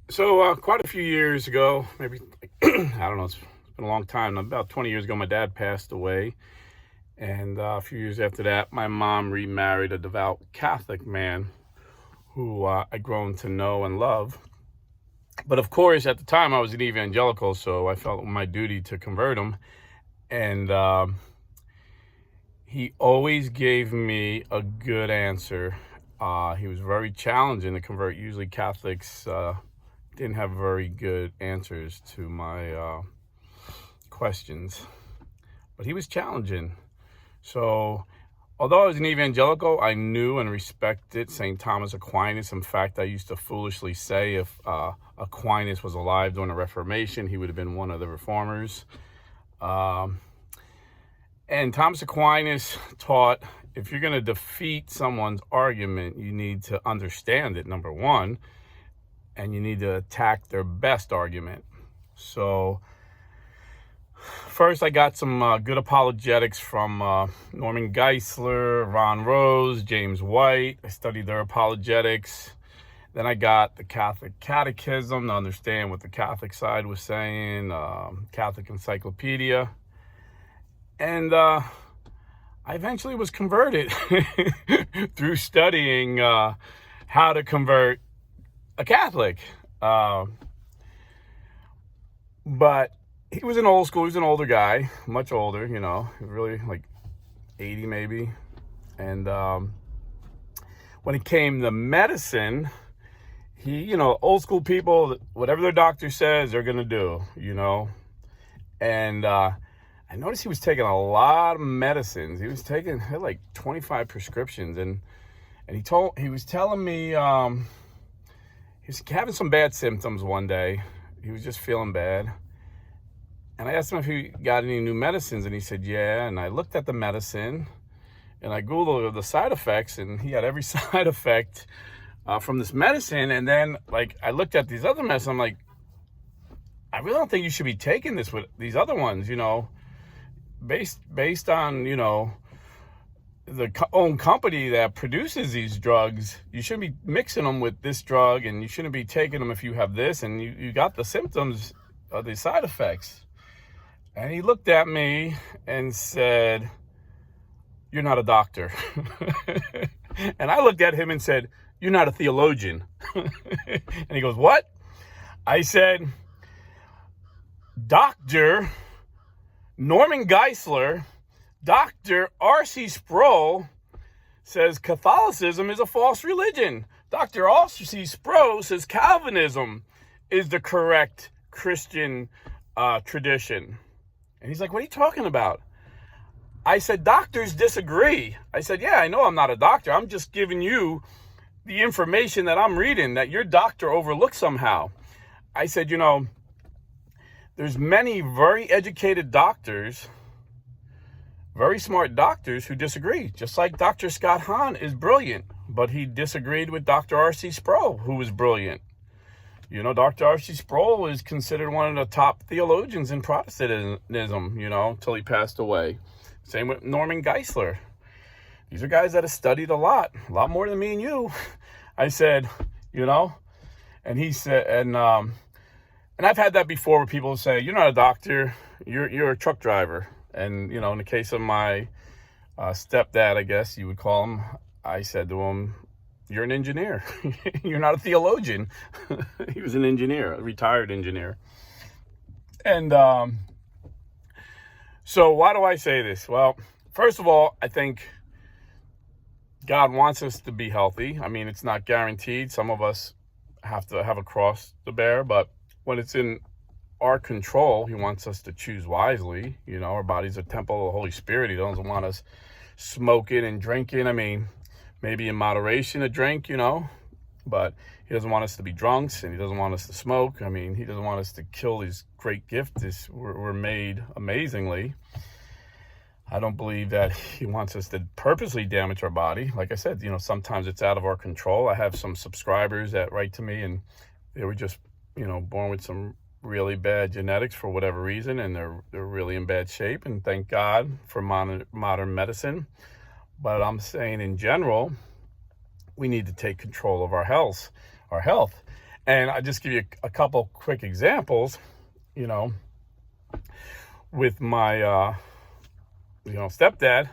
So quite a few years ago, maybe I don't know, it's been a long time. About 20 years ago, my dad passed away, and a few years after that, my mom remarried a devout Catholic man who I'd grown to know and love. But of course, at the time, I was an evangelical, so I felt my duty to convert him. And he always gave me a good answer. He was very challenging to convert. Usually, Catholics didn't have very good answers to my questions, but he was challenging. So, although I was an evangelical, I knew and respected St. Thomas Aquinas. In fact, I used to foolishly say if Aquinas was alive during the Reformation, he would have been one of the reformers. And Thomas Aquinas taught if you're going to defeat someone's argument, you need to understand it, number one, and you need to attack their best argument. So first, I got some good apologetics from Norman Geisler, Ron Rose, James White. I studied their apologetics. Then I got the Catholic Catechism to understand what the Catholic side was saying, Catholic Encyclopedia. And I eventually was converted through studying how to convert a Catholic. But he was an old school, he was an older guy, much older, really like 80 maybe. And when it came to medicine, he, old school people, whatever their doctor says, they're going to do, And I noticed he was taking a lot of medicines. He had like 25 prescriptions. And he was telling me, he was having some bad symptoms one day. He was just feeling bad. And I asked him if he got any new medicines, and he said, yeah. And I looked at the medicine, and I Googled the side effects, and he had every side effect from this medicine. And then, I looked at these other medicines. I'm like, I really don't think you should be taking this with these other ones, based on, the own company that produces these drugs. You shouldn't be mixing them with this drug, and you shouldn't be taking them if you have this, and you got the symptoms of the side effects. And he looked at me and said, you're not a doctor. And I looked at him and said, you're not a theologian. And he goes, what? I said, Dr. Norman Geisler, Dr. R.C. Sproul says Catholicism is a false religion. Dr. R.C. Sproul says Calvinism is the correct Christian tradition. And he's like, what are you talking about? I said, doctors disagree. I said, yeah, I know I'm not a doctor. I'm just giving you the information that I'm reading that your doctor overlooked somehow. I said, there's many very educated doctors, very smart doctors who disagree. Just like Dr. Scott Hahn is brilliant, but he disagreed with Dr. R.C. Sproul, who was brilliant. Dr. R.C. Sproul is considered one of the top theologians in Protestantism, until he passed away. Same with Norman Geisler. These are guys that have studied a lot more than me and you. I said, and he said, and I've had that before where people say, you're not a doctor, you're a truck driver. And, in the case of my stepdad, I guess you would call him, I said to him, you're an engineer. You're not a theologian. He was an engineer, a retired engineer. And so why do I say this? Well, first of all, I think God wants us to be healthy. I mean, it's not guaranteed. Some of us have to have a cross to bear, but when it's in our control, he wants us to choose wisely. Our body's a temple of the Holy Spirit. He doesn't want us smoking and drinking. I mean, maybe in moderation a drink, but he doesn't want us to be drunks, and he doesn't want us to smoke. I mean, he doesn't want us to kill these great gifts. We're made amazingly. I don't believe that he wants us to purposely damage our body. Like I said, sometimes it's out of our control. I have some subscribers that write to me, and they were just, born with some really bad genetics for whatever reason, and they're really in bad shape. And thank God for modern medicine. But I'm saying in general, we need to take control of our health. And I'll just give you a couple quick examples, you know, with my, stepdad.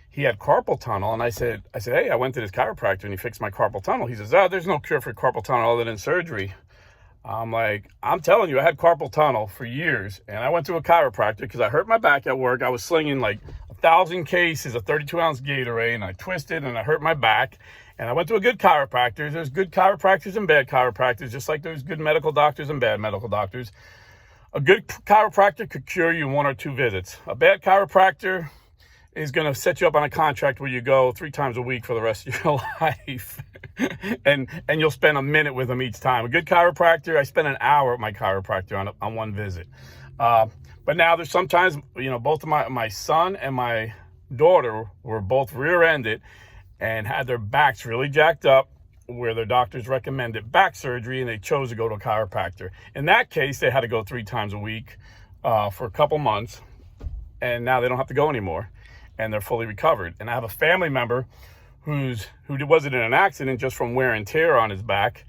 He had carpal tunnel, and I said, hey, I went to this chiropractor and he fixed my carpal tunnel. He says, there's no cure for carpal tunnel other than surgery. I'm like, I'm telling you, I had carpal tunnel for years, and I went to a chiropractor because I hurt my back at work. I was slinging like 1,000 cases of 32-ounce Gatorade, and I twisted and I hurt my back. And I went to a good chiropractor. There's good chiropractors and bad chiropractors, just like there's good medical doctors and bad medical doctors. A good chiropractor could cure you in 1 or 2 visits. A bad chiropractor is going to set you up on a contract where you go 3 times a week for the rest of your life. and you'll spend a minute with them each time. A good chiropractor, I spend an hour with my chiropractor on one visit. But now there's sometimes, both of my son and my daughter were both rear-ended and had their backs really jacked up, where their doctors recommended back surgery, and they chose to go to a chiropractor. In that case, they had to go 3 times a week for a couple months, and now they don't have to go anymore, and they're fully recovered. And I have a family member who wasn't in an accident, just from wear and tear on his back.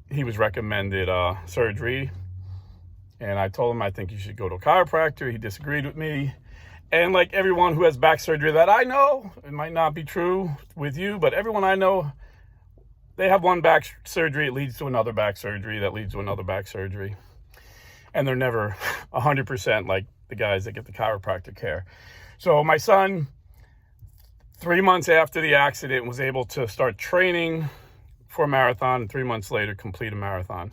He was recommended surgery, and I told him I think you should go to a chiropractor. He disagreed with me. And like everyone who has back surgery that I know, it might not be true with you, but everyone I know, they have one back surgery, it leads to another back surgery, that leads to another back surgery. And they're never 100% like the guys that get the chiropractic care. So my son, 3 months after the accident, was able to start training for a marathon, and 3 months later complete a marathon.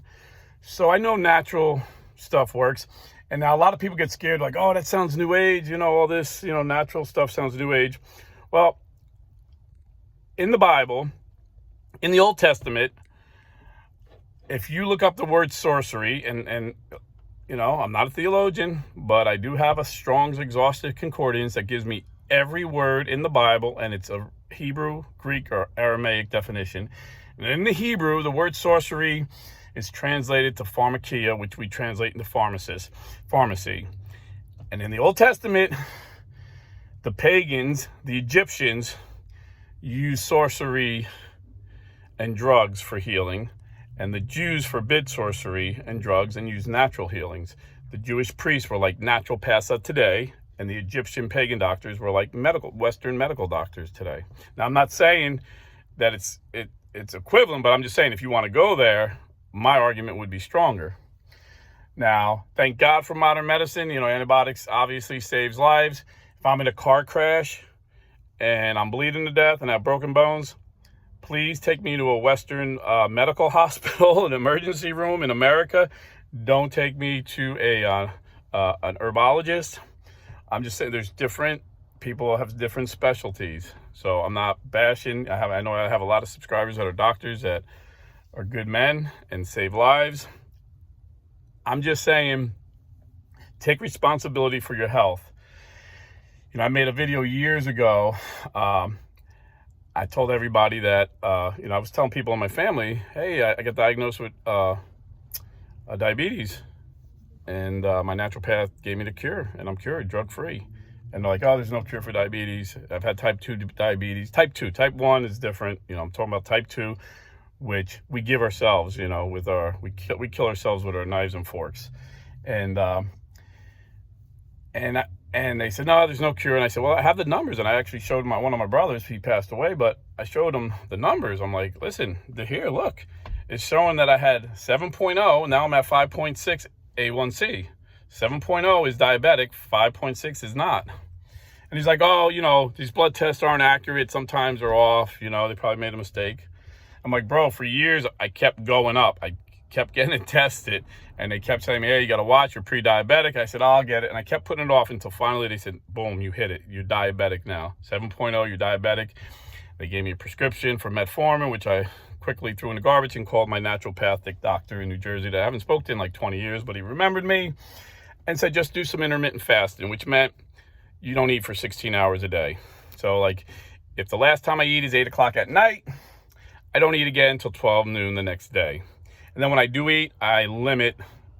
So I know natural stuff works. And now a lot of people get scared, like, oh, that sounds new age, all this, natural stuff sounds new age. Well, in the Bible, in the Old Testament, if you look up the word sorcery, and I'm not a theologian, but I do have a Strong's Exhaustive Concordance that gives me every word in the Bible, and it's a Hebrew, Greek, or Aramaic definition. And in the Hebrew, the word sorcery is translated to pharmakia, which we translate into pharmacy. And in the Old Testament, the pagans, the Egyptians, used sorcery and drugs for healing, and the Jews forbid sorcery and drugs and used natural healings. The Jewish priests were like naturopaths of today, and the Egyptian pagan doctors were like Western medical doctors today. Now, I'm not saying that it's equivalent, but I'm just saying if you want to go there, my argument would be stronger. Now, thank God for modern medicine. Antibiotics obviously saves lives. If I'm in a car crash and I'm bleeding to death and have broken bones, please take me to a Western medical hospital, an emergency room in America. Don't take me to an herbologist. I'm just saying there's different people have different specialties. So I'm not bashing. I know I have a lot of subscribers that are doctors that are good men and save lives. I'm just saying, take responsibility for your health. I made a video years ago. I told everybody that, I was telling people in my family, hey, I got diagnosed with diabetes. And my naturopath gave me the cure, and I'm cured, drug-free. And they're like, oh, there's no cure for diabetes. I've had type 2 diabetes. Type 1 is different. I'm talking about type 2. Which we give ourselves, we kill ourselves with our knives and forks, and they said, no, there's no cure. And I said, well, I have the numbers, and I actually showed one of my brothers. He passed away, but I showed him the numbers. I'm like, listen, they're here. Look, it's showing that I had 7.0. Now I'm at 5.6 A1C. 7.0 is diabetic. 5.6 is not. And he's like, oh, these blood tests aren't accurate. Sometimes they're off. They probably made a mistake. I'm like, bro, for years, I kept going up. I kept getting it tested, and they kept telling me, hey, you got to watch, you're pre-diabetic. I said, I'll get it. And I kept putting it off until finally they said, boom, you hit it. You're diabetic now. 7.0, you're diabetic. They gave me a prescription for metformin, which I quickly threw in the garbage and called my naturopathic doctor in New Jersey that I haven't spoken to in like 20 years, but he remembered me and said, just do some intermittent fasting, which meant you don't eat for 16 hours a day. So like if the last time I eat is 8 o'clock at night, I don't eat again until 12 noon the next day. And then when I do eat, I limit,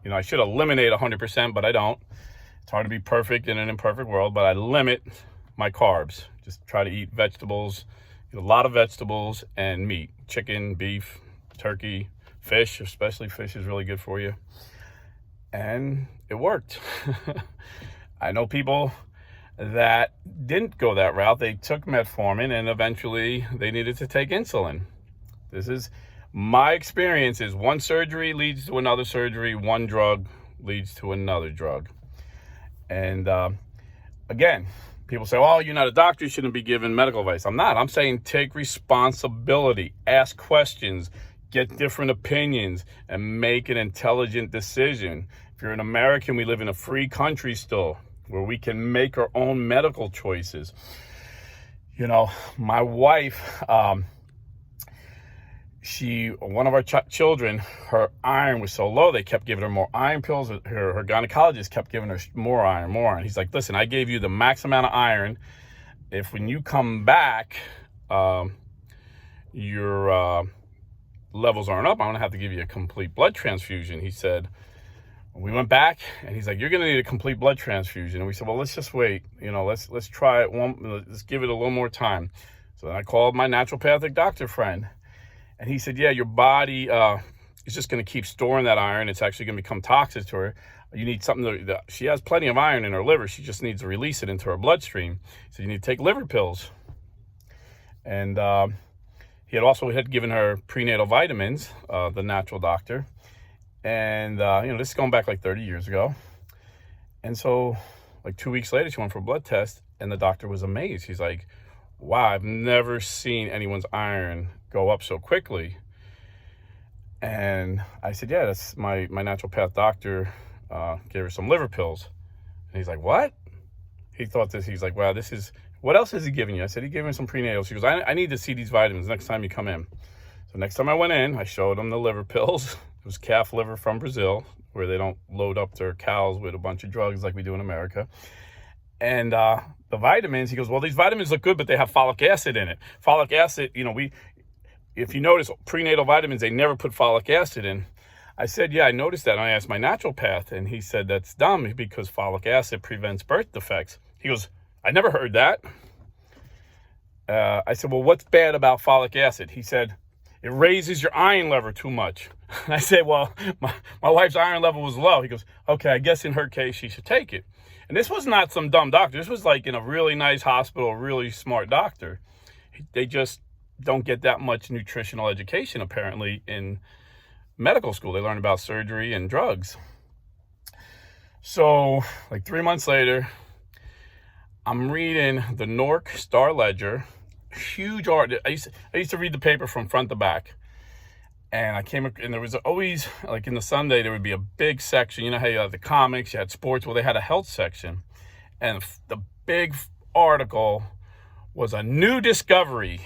I should eliminate 100%, but I don't. It's hard to be perfect in an imperfect world, but I limit my carbs. Just try to eat vegetables, a lot of vegetables and meat, chicken, beef, turkey, fish, especially fish is really good for you. And it worked. I know people that didn't go that route. They took metformin and eventually they needed to take insulin. This is my experience, is one surgery leads to another surgery, one drug leads to another drug. And again, people say, oh, you're not a doctor, you shouldn't be giving medical advice. I'm not. I'm saying take responsibility, ask questions, get different opinions, and make an intelligent decision. If you're an American, we live in a free country still, where we can make our own medical choices. You know, my wife, one of our children, her iron was so low, they kept giving her more iron pills. Her gynecologist kept giving her more iron. He's like, listen, I gave you the max amount of iron. If when you come back, your levels aren't up, I'm going to have to give you a complete blood transfusion. He said, we went back and he's like, you're going to need a complete blood transfusion. And we said, well, let's just wait. You know, let's try it. Let's give it a little more time. So then I called my naturopathic doctor friend. And he said, yeah, your body is just going to keep storing that iron. It's actually going to become toxic to her. You need something she has plenty of iron in her liver. She just needs to release it into her bloodstream. So you need to take liver pills. And he had given her prenatal vitamins, the natural doctor. And, this is going back like 30 years ago. And so like 2 weeks later, she went for a blood test and the doctor was amazed. He's like, wow, I've never seen anyone's iron go up so quickly. And I said, yeah, that's my naturopath doctor gave her some liver pills. And he's like, what? He thought this, he's like, wow, what else has he given you? I said, he gave me some prenatals. She goes, I need to see these vitamins next time you come in. So next time I went in, I showed him the liver pills. It was calf liver from Brazil, where they don't load up their cows with a bunch of drugs like we do in America. And the vitamins, he goes, well, these vitamins look good, but they have folic acid in it. Folic acid, if you notice, prenatal vitamins, they never put folic acid in. I said, yeah, I noticed that. And I asked my naturopath, and he said, that's dumb because folic acid prevents birth defects. He goes, I never heard that. I said, well, what's bad about folic acid? He said, it raises your iron level too much. I said, well, my wife's iron level was low. He goes, okay, I guess in her case, she should take it. And this was not some dumb doctor. This was like in a really nice hospital, a really smart doctor. They just don't get that much nutritional education, apparently, in medical school. They learn about surgery and drugs. So, like 3 months later, I'm reading the Newark Star Ledger, huge art. I used to read the paper from front to back. And and there was always, like in the Sunday, there would be a big section. You know how you had the comics, you had sports. Well, they had a health section. And the big article was a new discovery.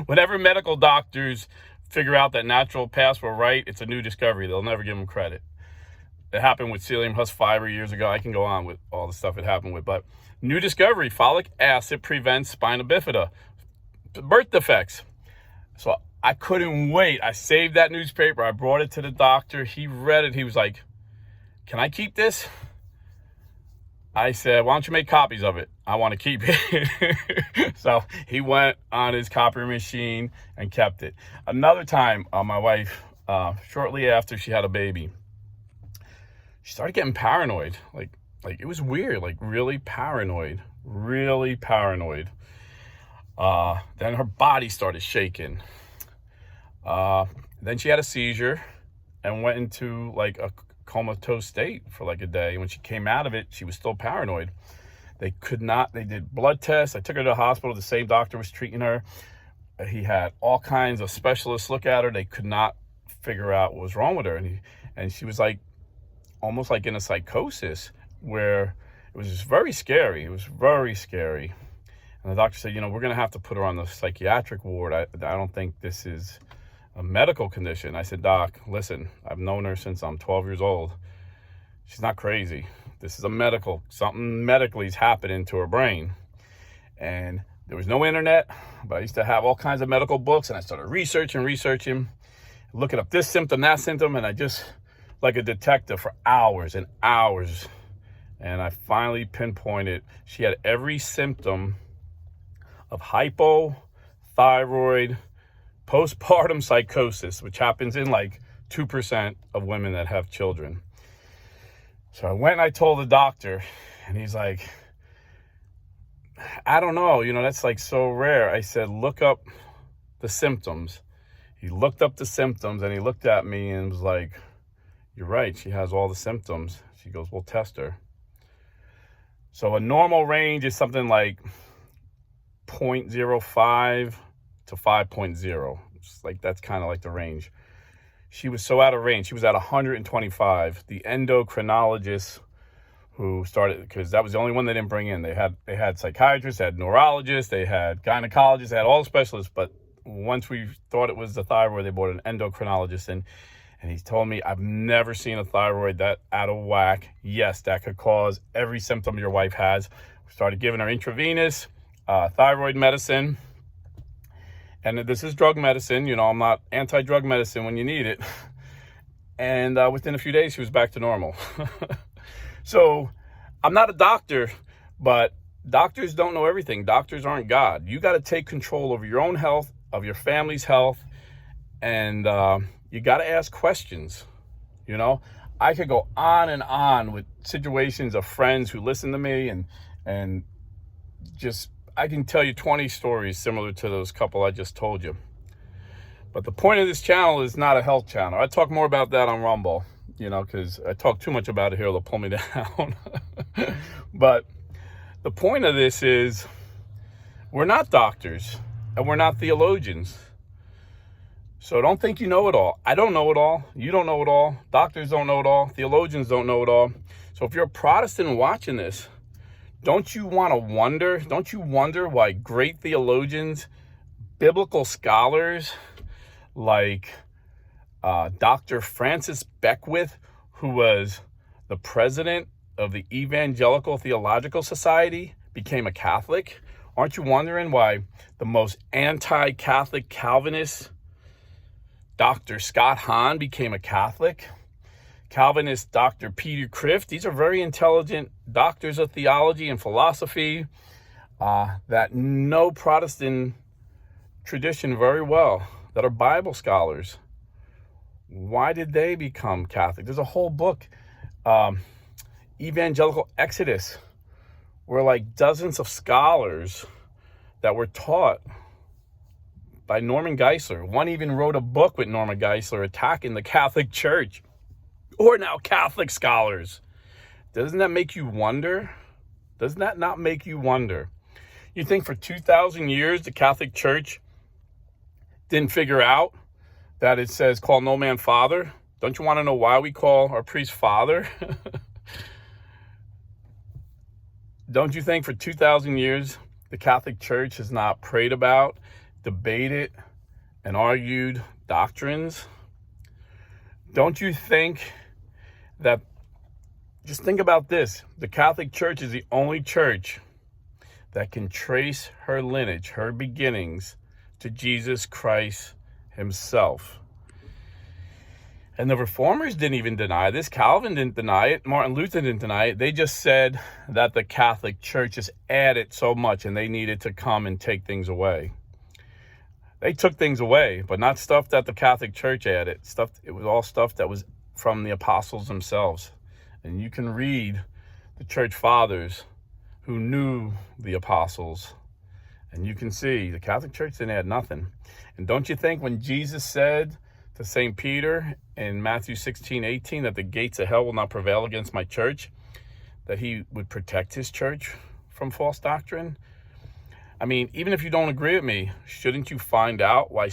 Whenever medical doctors figure out that naturopaths were right, it's a new discovery. They'll never give them credit. It happened with psyllium husk fiber years ago. I can go on with all the stuff it happened with. But new discovery, folic acid prevents spina bifida, birth defects. So I couldn't wait. I saved that newspaper. I brought it to the doctor. He read it. He was like, can I keep this? I said, why don't you make copies of it? I want to keep it. So he went on his copy machine and kept it. Another time, my wife, shortly after she had a baby, she started getting paranoid. Like it was weird, like really paranoid. Then her body started shaking. Then she had a seizure and went into like a comatose state for like a day. When she came out of it, she was still paranoid. They did blood tests. I took her to the hospital. The same doctor was treating her. He had all kinds of specialists look at her. They could not figure out what was wrong with her. And she was like, almost like in a psychosis where it was just very scary. It was very scary. And the doctor said, we're going to have to put her on the psychiatric ward. I don't think this is a medical condition. I said, Doc, listen, I've known her since I'm 12 years old. She's not crazy. This is something medically is happening to her brain. And there was no internet, but I used to have all kinds of medical books, and I started researching, looking up this symptom, that symptom, and I just, like a detective for hours and hours. And I finally pinpointed she had every symptom of hypothyroid postpartum psychosis, which happens in like 2% of women that have children. So I went and I told the doctor, and he's like, I don't know, that's like so rare. I said, look up the symptoms. He looked up the symptoms and he looked at me and was like, you're right, she has all the symptoms. She goes, we'll test her. So a normal range is something like 0.05 to 5.0. It's like, that's kind of like the range. She was so out of range. She was at 125. The endocrinologist who started, because that was the only one they didn't bring in. They had psychiatrists, they had neurologists, they had gynecologists, they had all the specialists. But once we thought it was the thyroid, they brought an endocrinologist in. And he told me, I've never seen a thyroid that out of whack. Yes, that could cause every symptom your wife has. We started giving her intravenous thyroid medicine. And this is drug medicine. I'm not anti-drug medicine when you need it. And within a few days, she was back to normal. So I'm not a doctor, but doctors don't know everything. Doctors aren't God. You got to take control over your own health, of your family's health, and you got to ask questions. I could go on and on with situations of friends who listen to me, and just, I can tell you 20 stories similar to those couple I just told you. But the point of this channel is not a health channel. I talk more about that on Rumble, because I talk too much about it here, they'll pull me down. But the point of this is, we're not doctors and we're not theologians. So don't think you know it all. I don't know it all. You don't know it all. Doctors don't know it all. Theologians don't know it all. So if you're a Protestant watching this, don't you wonder why great theologians, biblical scholars like Dr. Francis Beckwith, who was the president of the Evangelical Theological Society, became a Catholic? Aren't you wondering why the most anti-Catholic Calvinist, Dr. Scott Hahn, became a Catholic? Calvinist Dr. Peter Crift, these are very intelligent doctors of theology and philosophy that know Protestant tradition very well, that are Bible scholars. Why did they become Catholic? There's a whole book, Evangelical Exodus, where like dozens of scholars that were taught by Norman Geisler. One even wrote a book with Norman Geisler attacking the Catholic Church, or now Catholic scholars. Doesn't that make you wonder? Doesn't that not make you wonder? You think for 2,000 years the Catholic Church didn't figure out that it says, call no man father? Don't you want to know why we call our priest father? Don't you think for 2,000 years the Catholic Church has not prayed about, debated, and argued doctrines? Don't you think that, just think about this, the Catholic Church is the only church that can trace her lineage, her beginnings, to Jesus Christ himself. And the Reformers didn't even deny this. Calvin didn't deny it. Martin Luther didn't deny it. They just said that the Catholic Church has added so much and they needed to come and take things away. They took things away, but not stuff that the Catholic Church added. It was all stuff that was from the apostles themselves. And you can read the church fathers who knew the apostles, and you can see the Catholic Church didn't add nothing. And don't you think when Jesus said to St. Peter in Matthew 16:18 that the gates of hell will not prevail against my church, that he would protect his church from false doctrine? I mean, even if you don't agree with me, shouldn't you find out why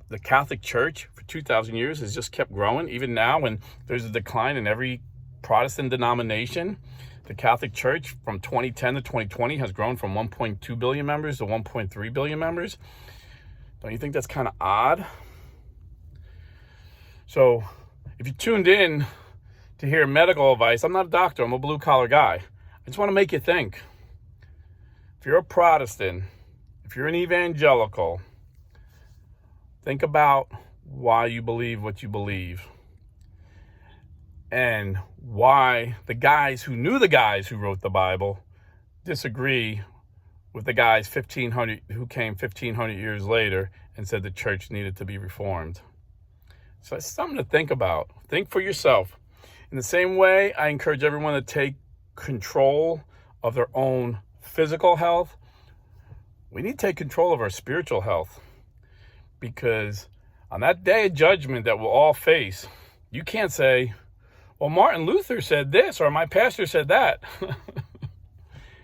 the Catholic Church for 2,000 years has just kept growing? Even now, when there's a decline in every Protestant denomination, the Catholic Church from 2010 to 2020 has grown from 1.2 billion members to 1.3 billion members. Don't you think that's kind of odd? So if you tuned in to hear medical advice, I'm not a doctor, I'm a blue collar guy. I just want to make you think. If you're a Protestant, if you're an evangelical, think about why you believe what you believe, and why the guys who knew the guys who wrote the Bible disagree with the guys who came 1,500 years later and said the church needed to be reformed. So it's something to think about. Think for yourself. In the same way, I encourage everyone to take control of their own physical health. We need to take control of our spiritual health, because on that day of judgment that we'll all face, you can't say, well, Martin Luther said this or my pastor said that.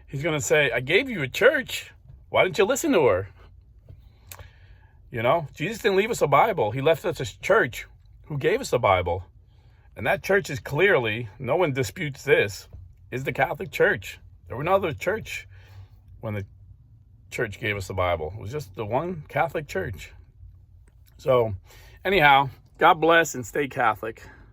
He's going to say, I gave you a church. Why didn't you listen to her? You know, Jesus didn't leave us a Bible. He left us a church who gave us a Bible. And that church is clearly, no one disputes this, is the Catholic Church. There was no other church when the church gave us the Bible. It was just the one Catholic church. So anyhow, God bless and stay Catholic.